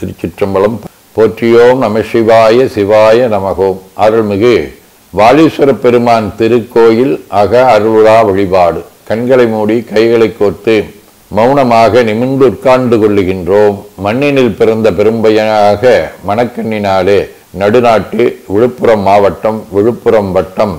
திருச்சிற்றம்பலம். போற்றியோம் நம சிவாய சிவாய நமகோம். அருள்மிகு வாலீஸ்வர பெருமான் திருக்கோயில் அக அருளா வழிபாடு. கண்களை மூடி கைகளை கோர்த்து மௌனமாக நிமிர்ந்து உட்கார்ந்து கொள்ளுகின்றோம். மண்ணினில் பிறந்த பெரும்பையனாக மணக்கண்ணினாலே நடுநாட்டு விழுப்புரம் மாவட்டம் விழுப்புரம் வட்டம்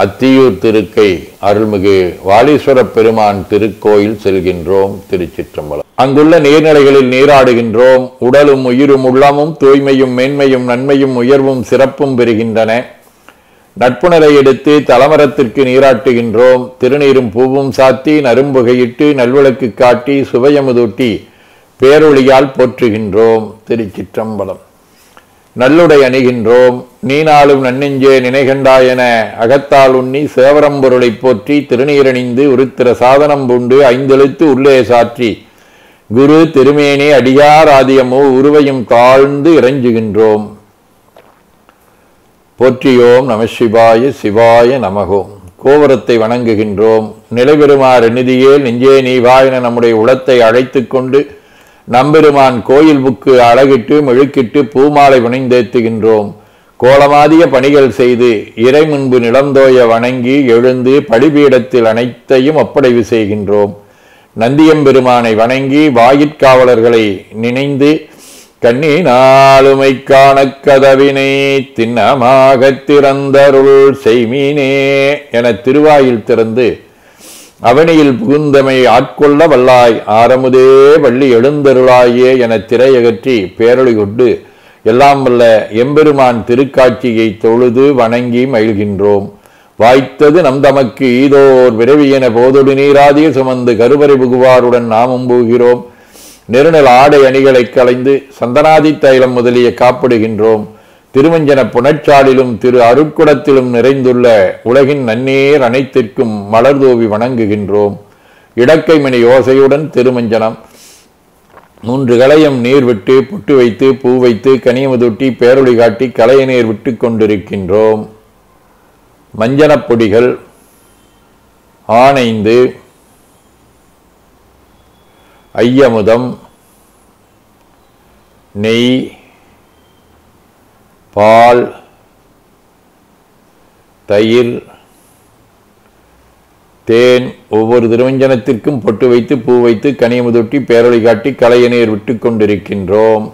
அத்தியூர் திருக்கை அருள்மிகு வாலீஸ்வர பெருமான் திருக்கோயில் செல்கின்றோம். திருச்சிற்றம்பலம். அங்குள்ள நீர்நிலைகளில் நீராடுகின்றோம். உடலும் உயிரும் உள்ளமும் தூய்மையும் மேன்மையும் நன்மையும் உயர்வும் சிறப்பும் பெறுகின்றன. நட்புணரை எடுத்து தலமரத்திற்கு நீராட்டுகின்றோம். திருநீரும் பூவும் சாத்தி நரும்புகையிட்டு நல்விளக்கு காட்டி சுவையமுதூட்டி பேரொளியால் போற்றுகின்றோம். திருச்சிற்றம்பலம். நல்லுடை அணிகின்றோம். நீனாலும் நன்னெஞ்சே நினைகண்டாயென அகத்தால் உண்ணி சேவரம்பொருளை போற்றி திருநீரணிந்து உருத்திர சாதனம் பூண்டு ஐந்தெழுத்து உள்ளே சாற்றி குரு திருமேனி அடியார் ஆதியமோ உருவையும் தாழ்ந்து இறைஞ்சுகின்றோம். போற்றியோம் நம சிவாய சிவாய நமகோம். கோவரத்தை வணங்குகின்றோம். நிலைபெறுமாறு நிதியேல் நெஞ்சே நீ வா என நம்முடைய உளத்தை அழைத்து கொண்டு நம்பெருமான் கோயில் புக்கு அழகிட்டு மெழுக்கிட்டு பூமாலை வணிந்தேத்துகின்றோம். கோலமாதிய பணிகள் செய்து இறை முன்பு நிலந்தோய வணங்கி எழுந்து படிபீடத்தில் அனைத்தையும் ஒப்படைவு செய்கின்றோம். நந்தியம்பெருமானை வணங்கி வாயிற்காவலர்களை நினைந்து கண்ணினாலுமை காண கதவினை திண்ணமாக திறந்தருள் செய்மீனே என திருவாயில் திறந்து அவனியில் புகுந்தமை ஆட்கொள்ள வல்லாய் ஆரமுதே வள்ளி எழுந்தருளாயே என திரையகற்றி பேரொளி கொண்டு எல்லாம் வல்ல எம்பெருமான் திருக்காட்சியை தொழுது வணங்கி மகிழ்கின்றோம். வாய்த்தது நம் தமக்கு ஈதோர் விரைவியென போதொடு நீராதிய சுமந்து கருவறை புகுவாருடன் நாமும் போகிறோம். நெருநல் ஆடை அணிகளை களைந்து சந்தனாதி தைலம் முதலிய காப்பிடுகின்றோம். திருமஞ்சன புனச்சாலிலும் திரு அருட்குடத்திலும் நிறைந்துள்ள உலகின் நன்னீர் அனைத்திற்கும் மலர்தூவி வணங்குகின்றோம். இடக்கைமணி யோசையுடன் திருமஞ்சனம் 3 களையம் நீர் விட்டு புட்டு வைத்து பூ வைத்து கனியமுதூட்டி பேரொளி காட்டி களைய நீர் விட்டு கொண்டிருக்கின்றோம். மஞ்சனப் பொடிகள் ஆனைந்து ஐயமுதம் நெய் பால் தயிர் தேன் ஒவ்வொரு திருமஞ்சனத்திற்கும் பொட்டு வைத்து பூ வைத்து கனியமுதூட்டி பேரொளி காட்டி களைய நீர் விட்டு கொண்டிருக்கின்றோம்.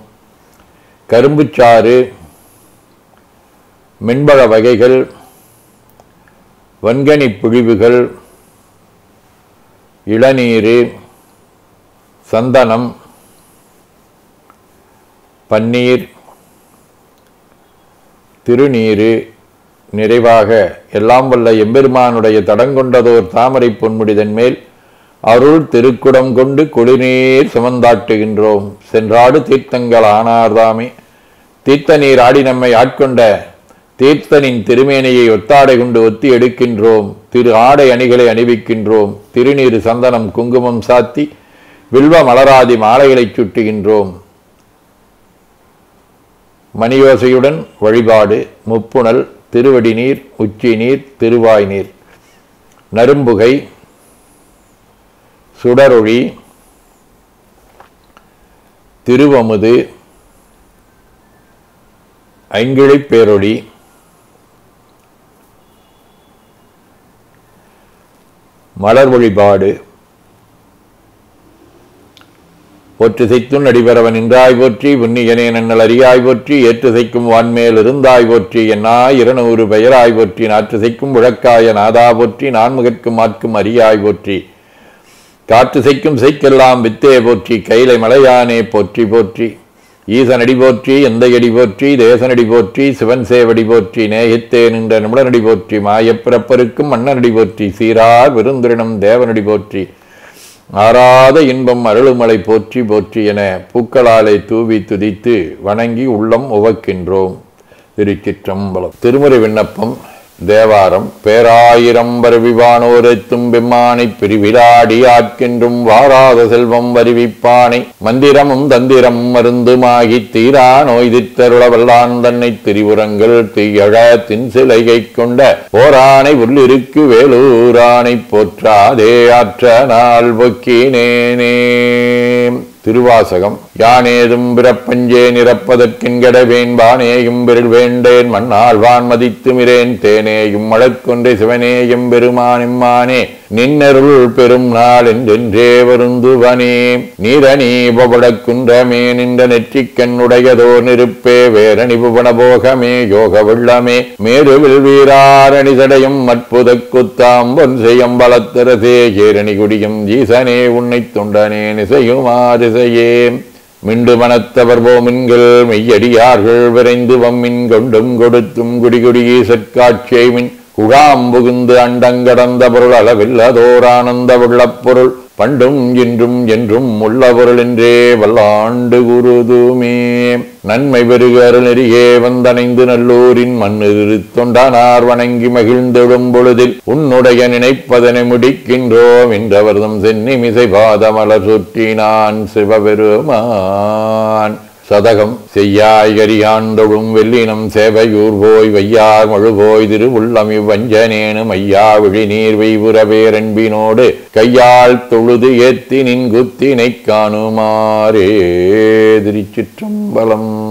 கரும்புச்சாறு மென்பழ வகைகள் வன்கனி புழிவுகள் இளநீர் சந்தனம் பன்னீர் திருநீரு நிறைவாக எல்லாம் வல்ல எம்பெருமானுடைய தடங்கொண்டதோர் தாமரை பொன்முடிதன் மேல் அருள் திருக்குடம் கொண்டு குளிர்நீர் சுமந்தாட்டுகின்றோம். சென்றாடு தீர்த்தங்கள் ஆனார்தாமே தீர்த்த நீர் ஆடி நம்மை ஆட்கொண்ட தீர்த்தனின் திருமேனையை ஒத்தாடை கொண்டு ஒத்தி எடுக்கின்றோம். திரு ஆடை அணிகளை அணிவிக்கின்றோம். திருநீர் சந்தனம் குங்குமம் சாத்தி வில்வ மலராதி மாலைகளை சுட்டுகின்றோம். மணியோசையுடன் வழிபாடு. முப்புணல் திருவடி நீர் உச்சி நீர் திருவாய் நீர் நரும்புகை சுடரொளி திருவமுது ஐங்கிழை பேரொளி மலர் வழிபாடு. போற்று செய்த்துன் அடிபரவன் நின்றாய் போற்றி புன்னியனே நன்னல் அறியாய் போற்றி ஏற்று செய்க்கும் வான்மேல் இருந்தாய் போற்றி என்னாய் 200 பெயராய் போற்றி நாற்று செய்க்கும் விளக்காய நாதா போற்றி நான்முகற்கும் மாற்கும் அறியாய் போற்றி காற்று செய்க்கும் செய்க்கெல்லாம் வித்தே போற்றி கைலை மலையானே போற்றி போற்றி ஈசனடி போற்றி எந்தையடி போற்றி தேசனடி போற்றி சிவன் சேவடி போற்றி நேயத்தே நின்ற நிமிடனடி போற்றி மாயப்பிறப்பருக்கும் மன்னனடி போற்றி சீரார் விருந்திரினம் தேவனடி போற்றி ஆராத இன்பம் அருளுமலை போற்றி போற்றி என பூக்களாலை தூவி துதித்து வணங்கி உள்ளம் உவக்கின்றோம். திருச்சிற்றம்பலம். திருமுறை விண்ணப்பம். தேவாரம். பேராயிரம் வருவிவானோரெத்தும் பெம்மானை பிரிவிலாடி ஆட்கின்றும் வாராத செல்வம் வருவிப்பானை மந்திரமும் தந்திரம் மருந்துமாகி தீரா நோய் தித்தருள வல்லான் தன்னை திரிபுரங்கள் தீயழ தின் சிலைகை கொண்ட ஓரானை உள்ளிருக்கு வேலூரானை போற்றாதே ஆற்ற நாள் பொக்கினேனே. திருவாசகம். யானேதும் பிறப்பஞ்சே நிரப்பதற்கென்கடவேன் வானேயும் பெருள் வேண்டேன் மண்ணால் வான் மதித்துமிரேன் தேனேயும் மழற்கொன்றை சிவனேயும் பெருமானெம்மானே நின்னருள் பெரும் நாள் என்றென்றே வருந்துவனே. நீரணி பவடக்குன்றமே நின்ற நெற்றிக்கண்ணுடையதோ நெருப்பே வேரணி புவனபோகமே யோக வெள்ளமே மேருவில் வீராரணி சடையும் மற்புத குத்தாம் பொன் செய்யம் பலத்தரசே ஏரணி குடியும் ஈசனே உன்னை தொண்டனே நிசையுமாதிசையே. மிண்டு மனத்தவர் போமின்கள் மெய்யடியார்கள் விரைந்து வம்மின் கொண்டும் கொடுத்தும் குடிகுடி ஈசற்காட்சியை மின் குழாம் புகுந்து அண்டங்கடந்த பொருள் அளவில்லதோர் ஆனந்த உள்ளப் பொருள் பண்டும் இன்றும் என்றும் உள்ள பொருள் என்றே வல்லாண்டு குருதுமே. நன்மை பெருக அருநெறியே வந்தணைந்து நல்லூரின் மண்ணிரு தொண்டனார் வணங்கி மகிழ்ந்தெழும் பொழுதில் உன்னுடைய நினைப்பதனை முடிக்கின்றோம் என்றவர்தம் சென்னிமிசை பாதமலர் சுற்றினான் சிவபெருமான். சதகம். செய்யாய் கரியாண்டொழும் வெள்ளினம் சேவையூர் போய் வையார் மழுபோய் திருவுள்ளம் இவ்வஞ்சனேனு மையா விழி நீர் வெய்வுறவேரன்பினோடு கையால் தொழுது ஏத்தி நின் குத்தினை காணுமாறே. திருச்சிற்றம்பலம்.